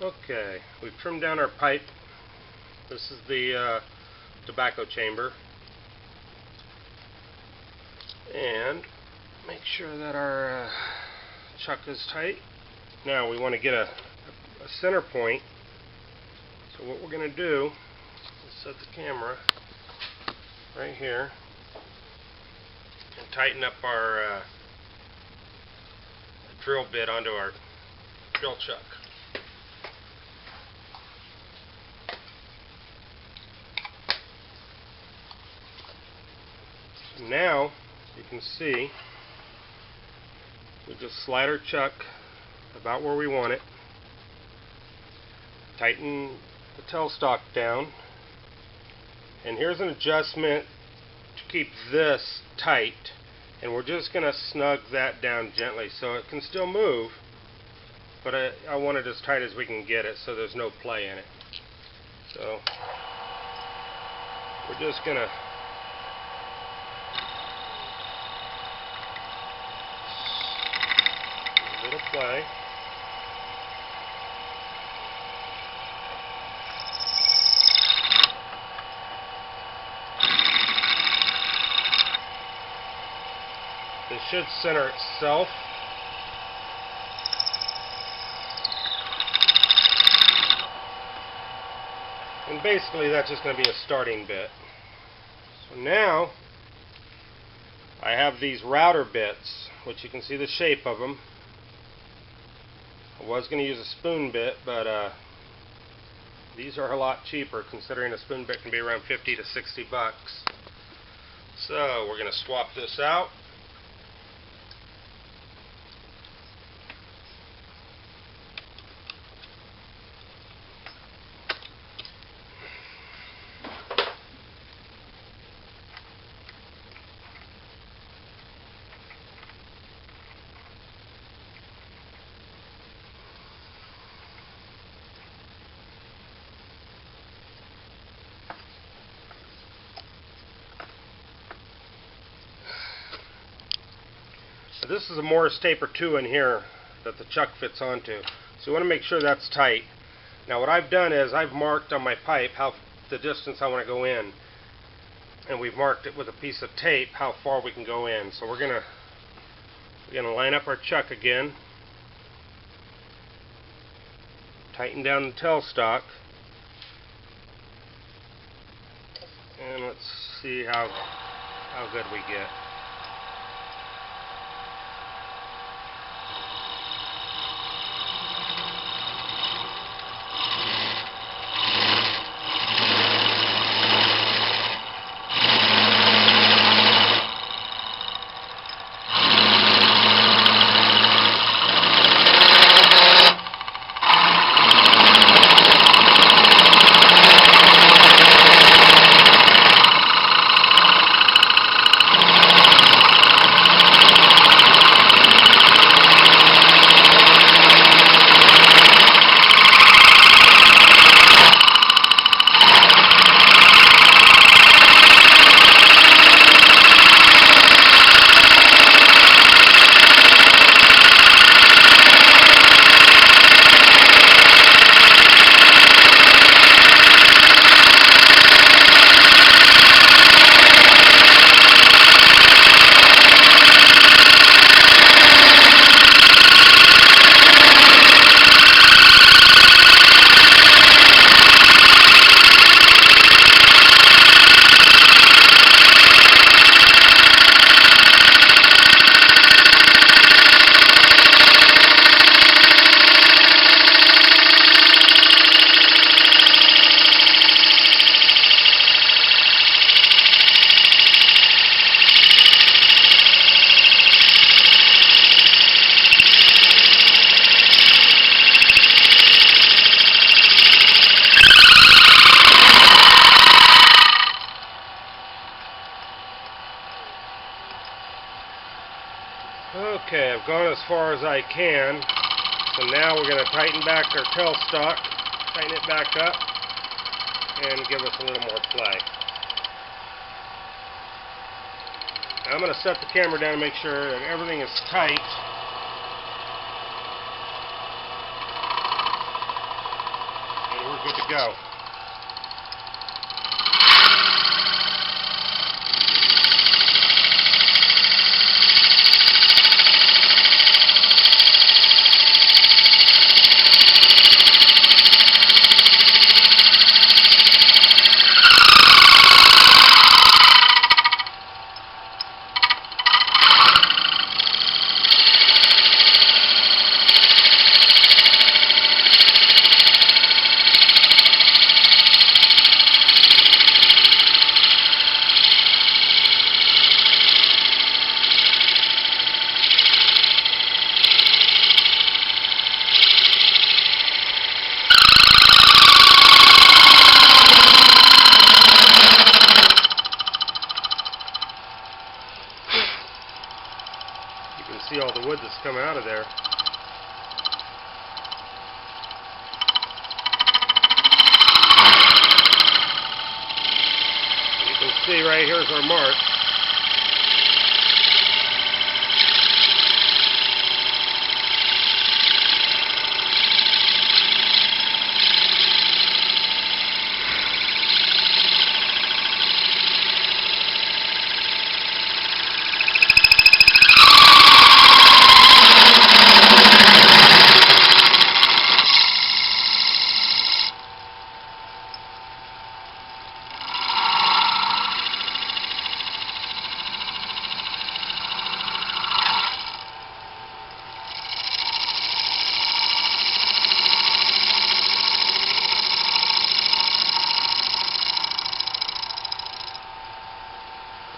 Okay, we've trimmed down our pipe. This is the tobacco chamber. And make sure that our chuck is tight. Now we want to get a center point. So what we're going to do is set the camera right here and tighten up our drill bit onto our drill chuck. Now you can see we just slide our chuck about where we want it, tighten the tailstock down, and here's an adjustment to keep this tight, and we're just going to snug that down gently so it can still move, but I want it as tight as we can get it so there's no play in it. So we're just going to give it a play. This should center itself. And basically that's just going to be a starting bit. So now I have these router bits, which you can see the shape of them. I was going to use a spoon bit, but these are a lot cheaper considering a spoon bit can be around 50 to 60 bucks. So we're going to swap this out. This is a Morris taper 2 in here that the chuck fits onto. So you want to make sure that's tight. Now what I've done is I've marked on my pipe the distance I want to go in. And we've marked it with a piece of tape how far we can go in. So we're gonna line up our chuck again. Tighten down the tailstock. And let's see how good we get. Okay, I've gone as far as I can, so now we're going to tighten back our tailstock, tighten it back up, and give us a little more play. Now I'm going to set the camera down and make sure that everything is tight. go. You can see all the wood that's coming out of there. You can see right here's our mark.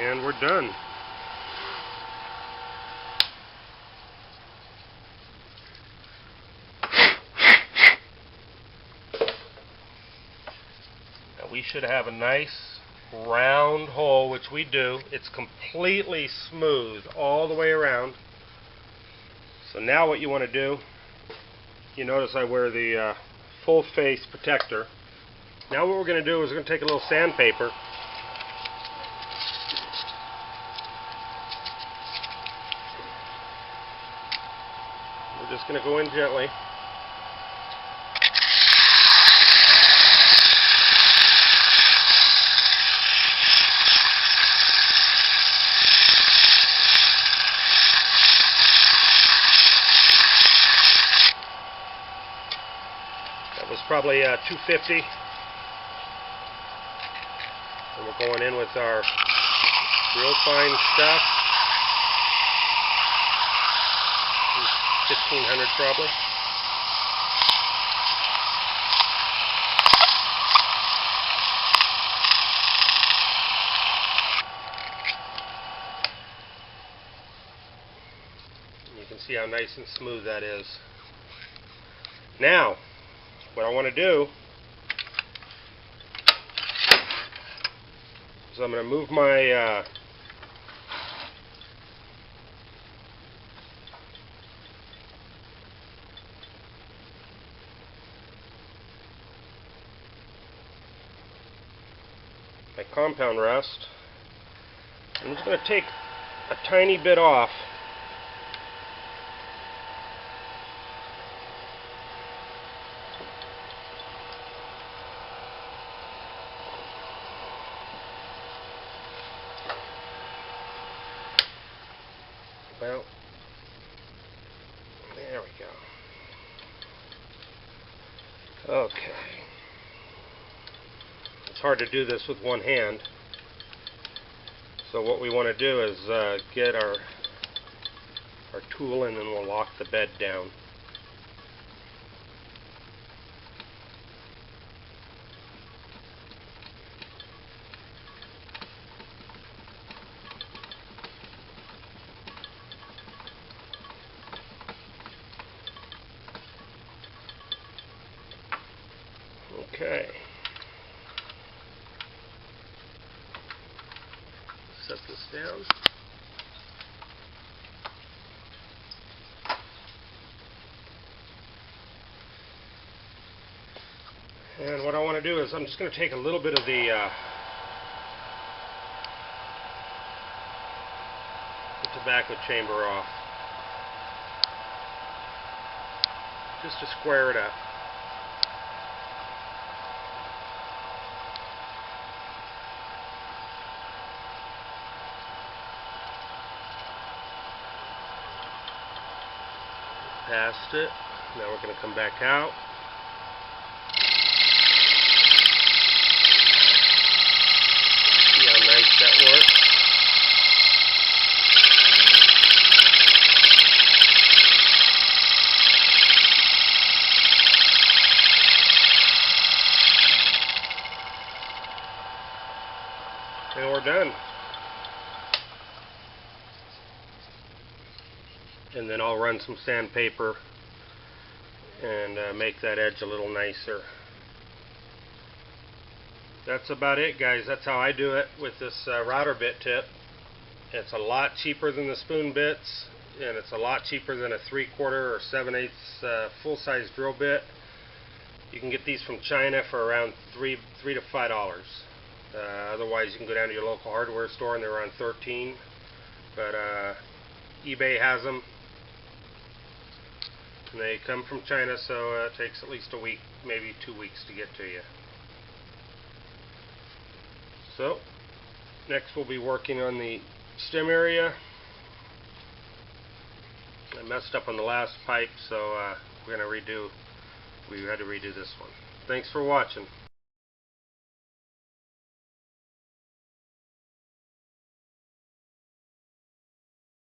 And we're done. Now we should have a nice round hole, which we do. It's completely smooth all the way around. So now what you want to do, you notice I wear the full face protector. Now what we're going to do is we're going to take a little sandpaper. We're just going to go in gently. That was probably 250. And we're going in with our real fine stuff. 1500 probably. You can see how nice and smooth that is. Now, what I want to do is I'm going to move my compound rest. I'm just going to take a tiny bit off. Well, there we go. Okay. It's hard to do this with one hand. So what we want to do is get our tool in, and we'll lock the bed down. Okay. Set this down. And what I want to do is I'm just going to take a little bit of the tobacco chamber off, just to square it up. past it. Now we're going to come back out. See how nice that works. And we're done. And then I'll run some sandpaper and make that edge a little nicer. That's about it, guys. That's how I do it with this router bit tip. It's a lot cheaper than the spoon bits, and it's a lot cheaper than a 3/4 or 7/8 full-size drill bit. You can get these from China for around $3 to $5. Otherwise, you can go down to your local hardware store and they're around $13. But eBay has them. And they come from China, so it takes at least a week, maybe 2 weeks to get to you. So, next we'll be working on the stem area. I messed up on the last pipe, so we had to redo this one. Thanks for watching.